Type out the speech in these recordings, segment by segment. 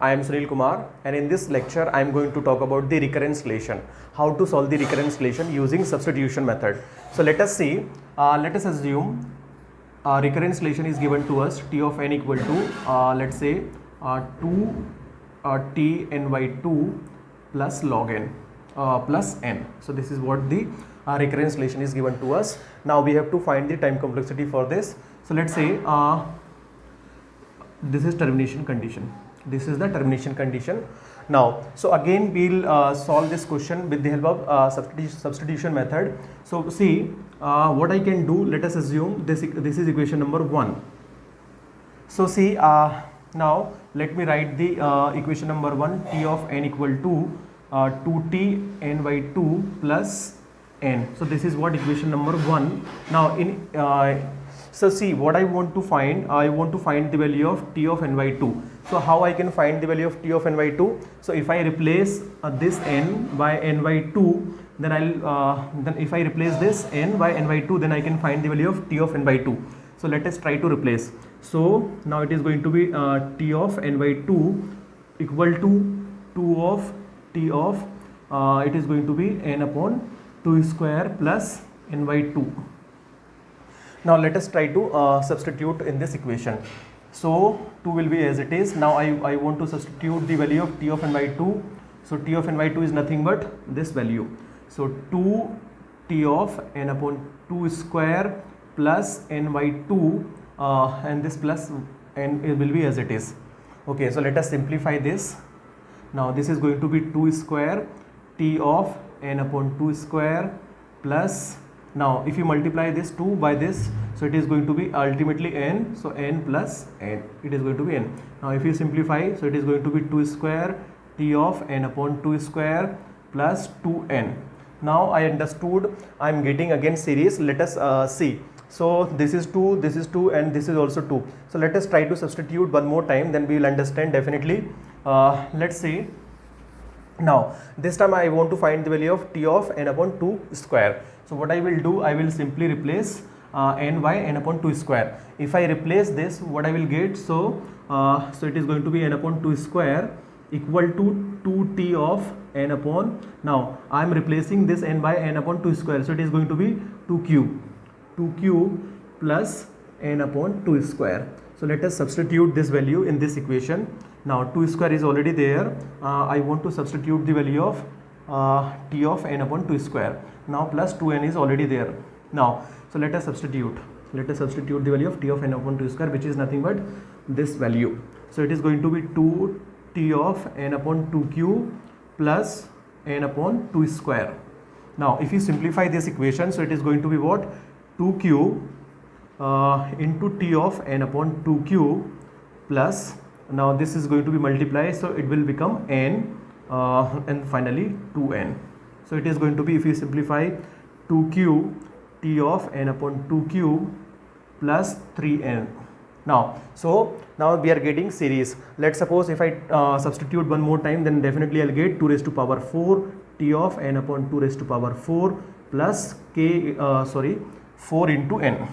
I am Sunil Kumar, and in this lecture I am going to talk about the recurrence relation, how to solve the recurrence relation using substitution method. So let us see, let us assume recurrence relation is given to us, t of n equal to let's say 2 t n by 2 plus log n plus n. So this is what the recurrence relation is given to us. Now we have to find the time complexity for this. So let's say this is termination condition. This is the termination condition. Now, so again we'll solve this question with the help of substitution method. So see what I can do. Let us assume this is equation number 1. So see now let me write the equation number 1, t of n equal to 2t n by 2 plus n. So this is what equation number 1. Now in so see what I want to find. I want to find the value of t of n by 2. So how I can find the value of t of n by 2? So if I replace this n by n by 2, then then if I replace this n by n by 2, then I can find the value of t of n by 2. So let us try to replace. So now it is going to be t of n by 2 equal to 2 of t of it is going to be n upon 2 square plus n by 2. Now let us try to substitute in this equation. So 2 will be as it is. Now I want to substitute the value of t of n by 2. So t of n by 2 is nothing but this value. So 2 t of n upon 2 square plus n by 2 and this plus n will be as it is. Okay, so let us simplify this. Now this is going to be 2 square t of n upon 2 square plus, now if you multiply this 2 by this, so it is going to be ultimately n, so n plus n, it is going to be n. Now if you simplify, so it is going to be 2 square t of n upon 2 square plus 2n. Now I understood, I am getting again series. Let us see. So this is 2, this is 2 and this is also 2. So let us try to substitute one more time, then we will understand definitely. Let's see. Now this time I want to find the value of t of n upon 2 square. So what I will do, I will simply replace n by n upon 2 square. If I replace this, what I will get, so so it is going to be n upon 2 square equal to 2t of n upon, now I am replacing this n by n upon 2 square, so it is going to be 2 cube plus n upon 2 square. So let us substitute this value in this equation. Now 2 square is already there. I want to substitute the value of t of n upon 2 square. Now plus 2n is already there. Now so let us substitute. Let us substitute the value of t of n upon 2 square, which is nothing but this value. So it is going to be 2 t of n upon 2 cube plus n upon 2 square. Now if you simplify this equation, so it is going to be what? 2 cube into t of n upon 2 cube plus, now this is going to be multiplied, so it will become n and finally 2n. So it is going to be, if you simplify, 2 cube t of n upon 2 cube plus 3n. Now so now we are getting series. Let's suppose if I substitute one more time, then definitely I'll get 2 raised to power 4 t of n upon 2 raised to power 4 plus 4 into n.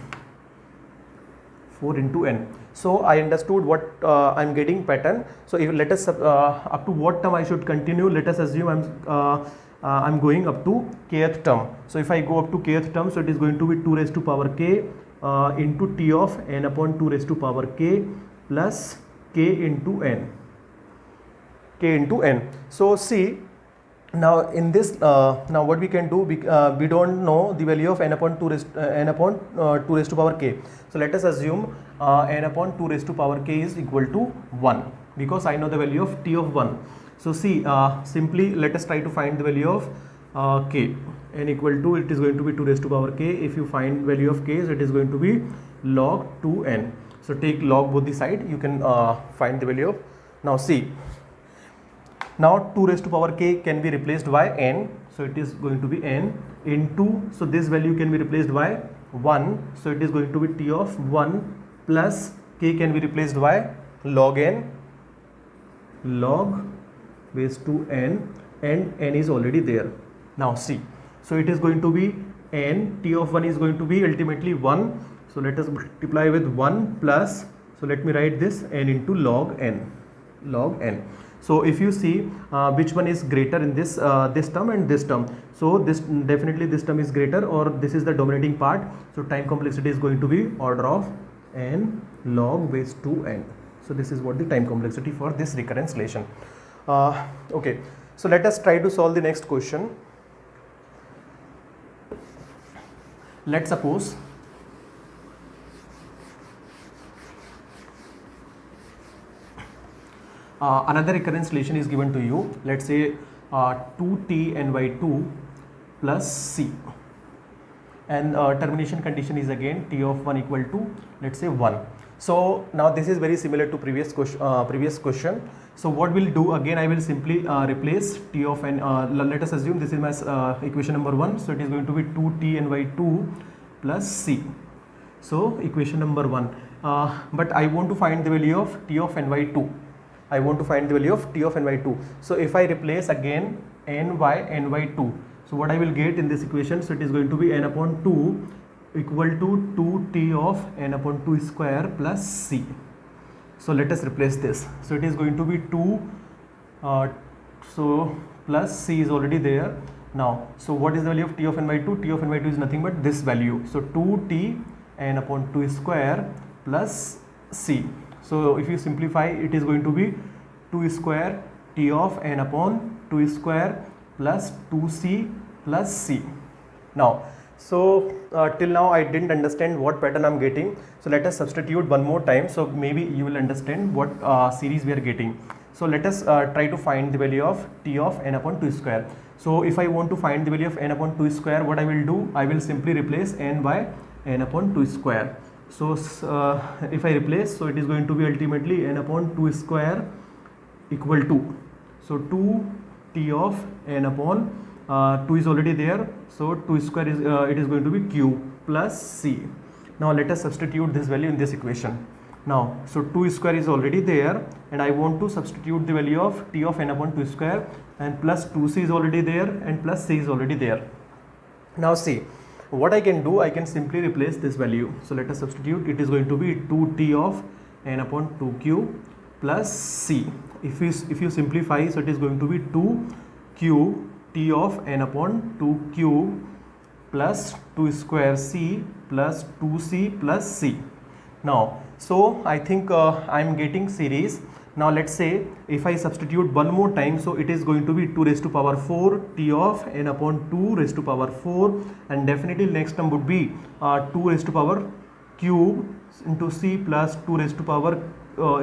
4 into n. So I understood what I'm getting pattern. So if let us up to what term I should continue. Let us assume I'm going up to kth term. So if I go up to kth term, so it is going to be 2 raised to power k into t of n upon 2 raised to power k plus k into n. K into n. So see, now in this now what we can do, we don't know the value of n upon 2 raised to power k. So let us assume n upon 2 raised to power k is equal to 1, because I know the value of t of 1. So see, simply let us try to find the value of k. N equal to, it is going to be 2 raised to power k. If you find value of k, so it is going to be log 2n. So take log both the side, you can find the value of. Now see, now 2 raised to power k can be replaced by n, so it is going to be n into, so this value can be replaced by 1, so it is going to be t of 1 plus k can be replaced by log n, log raised to n, and n is already there. Now see, so it is going to be n, t of 1 is going to be ultimately 1, so let us multiply with 1 plus, so let me write this n into log n. log n. So if you see which one is greater in this this term and this term, so this definitely this term is greater, or this is the dominating part, so time complexity is going to be order of n log base 2n. So this is what the time complexity for this recurrence relation. Okay, so let us try to solve the next question. Let's suppose another recurrence relation is given to you. Let's say 2t n by 2 plus c, and termination condition is again t of 1 equal to, let's say, 1. So now this is very similar to previous question. So what we'll do, again I will simply replace t of n, let us assume this is my equation number 1, so it is going to be 2t n by 2 plus c. So equation number 1, but I want to find the value of t of n by 2. I want to find the value of t of n by 2. So if I replace again n by 2, so what I will get in this equation, so it is going to be n upon 2 equal to 2t of n upon 2 square plus c. So let us replace this. So it is going to be 2, so plus c is already there. Now, so what is the value of t of n by 2? T of n by 2 is nothing but this value. So 2t n upon 2 square plus c. So if you simplify, it is going to be 2 square t of n upon 2 square plus 2c plus c. Now, so till now I didn't understand what pattern I'm getting. So let us substitute one more time, so maybe you will understand what series we are getting. So let us try to find the value of t of n upon 2 square. So if I want to find the value of n upon 2 square, what I will do, I will simply replace n by n upon 2 square. So if I replace, so it is going to be ultimately n upon 2 square equal to, so 2 t of n upon 2 is already there, so 2 square is it is going to be q plus c. Now let us substitute this value in this equation. Now, so 2 square is already there, and I want to substitute the value of t of n upon 2 square, and plus 2c is already there, and plus c is already there. Now see, what I can do, I can simply replace this value. So let us substitute. It is going to be 2t of n upon 2q plus c. If you simplify, so it is going to be 2q t of n upon 2q plus 2 square c plus 2c plus c. Now, so I think I am getting series. Now let's say if I substitute one more time, so it is going to be 2 raised to power 4 t of n upon 2 raised to power 4, and definitely next term would be 2 raised to power cube into c plus 2 raised to power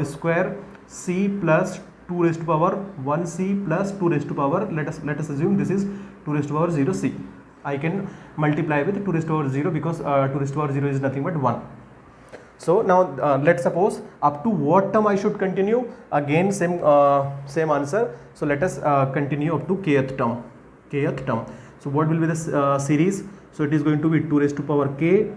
square c plus 2 raised to power 1c plus 2 raised to power, let us assume this is 2 raised to power 0 c. I can multiply with 2 raised to power 0 because 2 raised to power 0 is nothing but 1. So now let's suppose up to what term I should continue. Again same answer. So let us continue up to kth term. So what will be the series? So it is going to be 2 raised to power k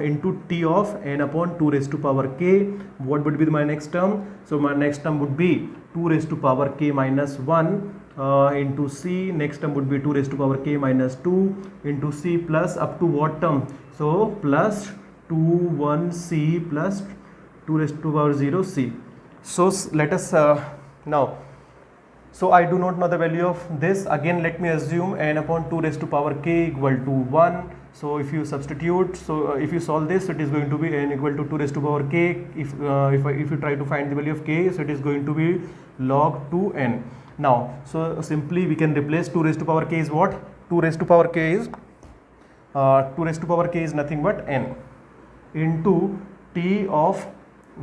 into t of n upon 2 raised to power k. What would be my next term? So my next term would be 2 raised to power k minus 1 into c. Next term would be 2 raised to power k minus 2 into c plus up to what term? So plus 2 1 c plus 2 raised to power 0 c. So let us now, so I do not know the value of this. Again let me assume n upon 2 raised to power k equal to 1. So if you substitute, so if you solve this, it is going to be n equal to 2 raised to power k. If you try to find the value of k, so it is going to be log 2n. Now, so simply we can replace 2 raised to power k is what? 2 raised to power k is 2 raised to power k is nothing but n into t of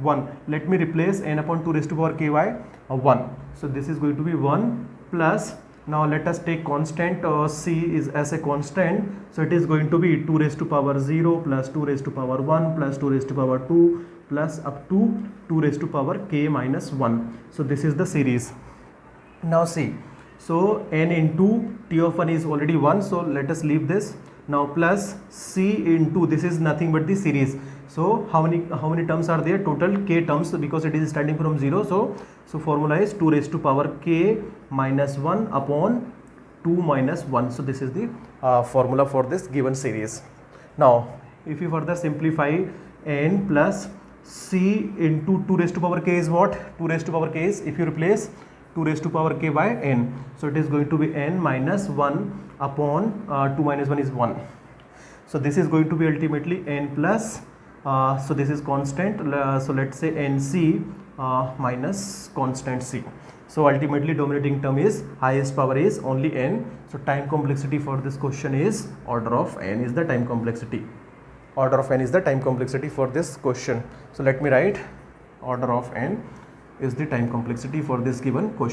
1. Let me replace n upon 2 raised to power k by 1. So this is going to be 1 plus, now let us take constant c is as a constant. So it is going to be 2 raised to power 0 plus 2 raised to power 1 plus 2 raised to power 2 plus up to 2 raised to power k minus 1. So this is the series. Now see, so n into t of 1 is already 1, so let us leave this. Now plus c into, this is nothing but the series. So how many terms are there? Total k terms, because it is starting from 0. So formula is 2 raised to power k minus 1 upon 2 minus 1. So this is the formula for this given series. Now if you further simplify, n plus c into 2 raised to power k is what? 2 raised to power k is, if you replace 2 raised to power k by n, so it is going to be n minus 1 upon 2 minus 1 is 1. So this is going to be ultimately n plus, so this is constant, so let's say nc minus constant c. So ultimately dominating term is highest power is only n. So time complexity for this question is order of n is the time complexity. Order of n is the time complexity for this question. So let me write order of n is the time complexity for this given question.